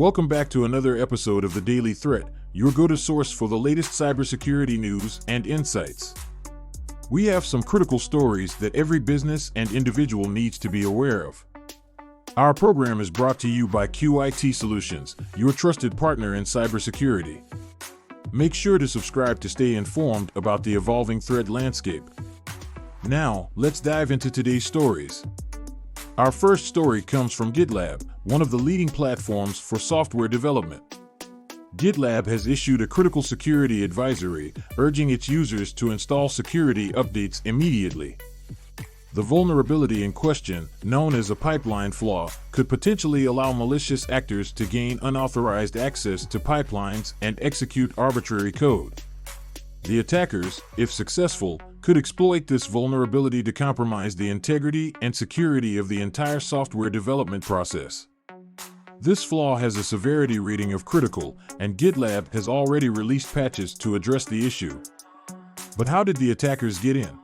Welcome back to another episode of The Daily Threat, your go-to source for the latest cybersecurity news and insights. We have some critical stories that every business and individual needs to be aware of. Our program is brought to you by QIT Solutions, your trusted partner in cybersecurity. Make sure to subscribe to stay informed about the evolving threat landscape. Now, let's dive into today's stories. Our first story comes from GitLab, one of the leading platforms for software development. GitLab has issued a critical security advisory, urging its users to install security updates immediately. The vulnerability in question, known as a pipeline flaw, could potentially allow malicious actors to gain unauthorized access to pipelines and execute arbitrary code. The attackers, if successful, could exploit this vulnerability to compromise the integrity and security of the entire software development process. This flaw has a severity rating of critical, and GitLab has already released patches to address the issue. But how did the attackers get in?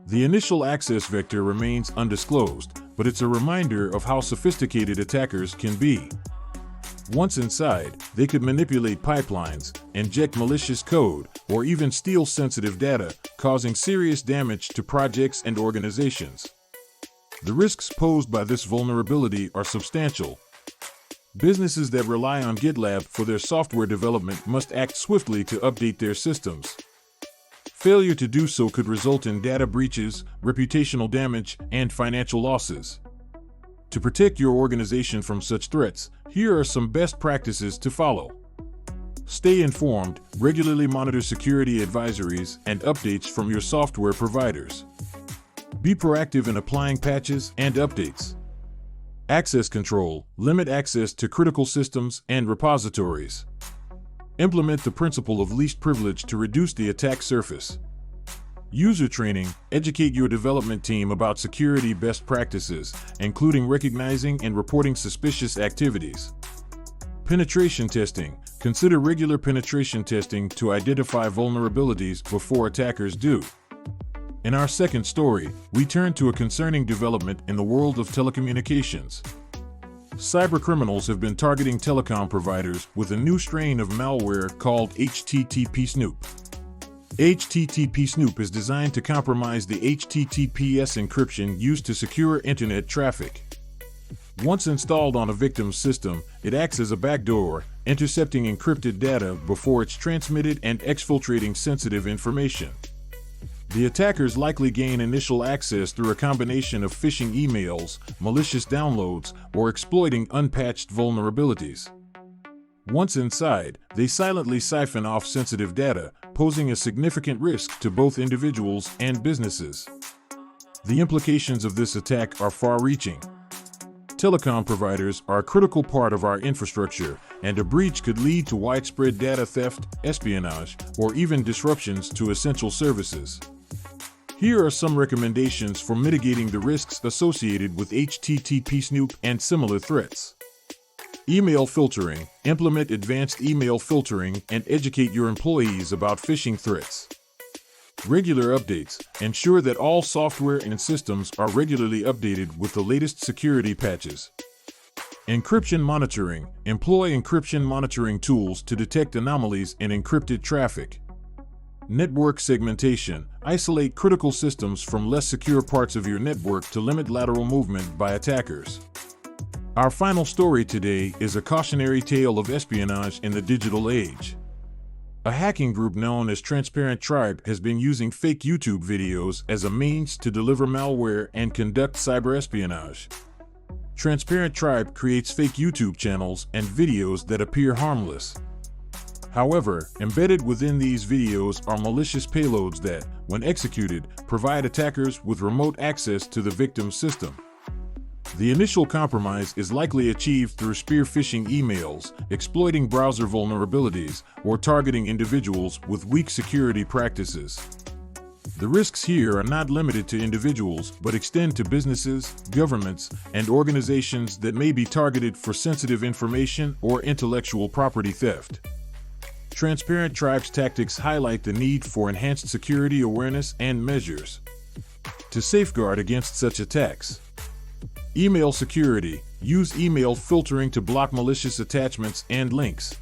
The initial access vector remains undisclosed, but it's a reminder of how sophisticated attackers can be. Once inside, they could manipulate pipelines, inject malicious code, or even steal sensitive data, causing serious damage to projects and organizations. The risks posed by this vulnerability are substantial. Businesses that rely on GitLab for their software development must act swiftly to update their systems. Failure to do so could result in data breaches, reputational damage, and financial losses. To protect your organization from such threats, here are some best practices to follow. Stay informed, regularly monitor security advisories and updates from your software providers. Be proactive in applying patches and updates. Access control, limit access to critical systems and repositories. Implement the principle of least privilege to reduce the attack surface. User training, educate your development team about security best practices, including recognizing and reporting suspicious activities. Penetration testing, consider regular penetration testing to identify vulnerabilities before attackers do. In our second story, we turn to a concerning development in the world of telecommunications. Cybercriminals have been targeting telecom providers with a new strain of malware called HTTPSnoop. HTTPSnoop is designed to compromise the HTTPS encryption used to secure internet traffic. Once installed on a victim's system, it acts as a backdoor, intercepting encrypted data before it's transmitted and exfiltrating sensitive information. The attackers likely gain initial access through a combination of phishing emails, malicious downloads, or exploiting unpatched vulnerabilities. Once inside, they silently siphon off sensitive data, posing a significant risk to both individuals and businesses. The implications of this attack are far-reaching. Telecom providers are a critical part of our infrastructure, and a breach could lead to widespread data theft, espionage, or even disruptions to essential services. Here are some recommendations for mitigating the risks associated with HTTPSnoop and similar threats. Email filtering, implement advanced email filtering and educate your employees about phishing threats. Regular updates, ensure that all software and systems are regularly updated with the latest security patches. Encryption monitoring, employ encryption monitoring tools to detect anomalies in encrypted traffic. Network segmentation, isolate critical systems from less secure parts of your network to limit lateral movement by attackers. Our final story today is a cautionary tale of espionage in the digital age. A hacking group known as Transparent Tribe has been using fake YouTube videos as a means to deliver malware and conduct cyber espionage. Transparent Tribe creates fake YouTube channels and videos that appear harmless. However, embedded within these videos are malicious payloads that, when executed, provide attackers with remote access to the victim's system. The initial compromise is likely achieved through spear phishing emails, exploiting browser vulnerabilities, or targeting individuals with weak security practices. The risks here are not limited to individuals but extend to businesses, governments, and organizations that may be targeted for sensitive information or intellectual property theft. Transparent Tribe's tactics highlight the need for enhanced security awareness and measures to safeguard against such attacks. Email security. Use email filtering to block malicious attachments and links.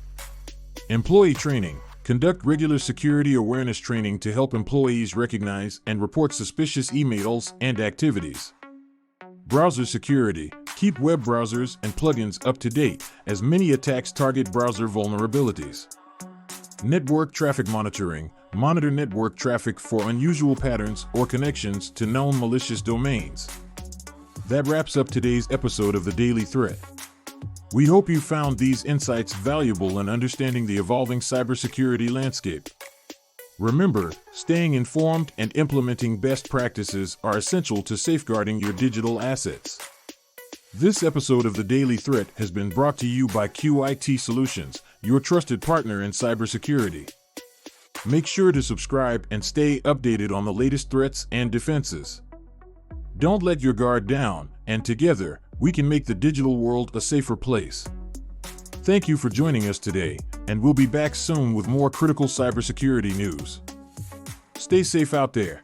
Employee training. Conduct regular security awareness training to help employees recognize and report suspicious emails and activities. Browser security. Keep web browsers and plugins up to date, as many attacks target browser vulnerabilities. Network traffic monitoring. Monitor network traffic for unusual patterns or connections to known malicious domains. That wraps up today's episode of the Daily Threat. We hope you found these insights valuable in understanding the evolving cybersecurity landscape. Remember, staying informed and implementing best practices are essential to safeguarding your digital assets. This episode of the Daily Threat has been brought to you by QIT Solutions, your trusted partner in cybersecurity. Make sure to subscribe and stay updated on the latest threats and defenses. Don't let your guard down, and together, we can make the digital world a safer place. Thank you for joining us today, and we'll be back soon with more critical cybersecurity news. Stay safe out there.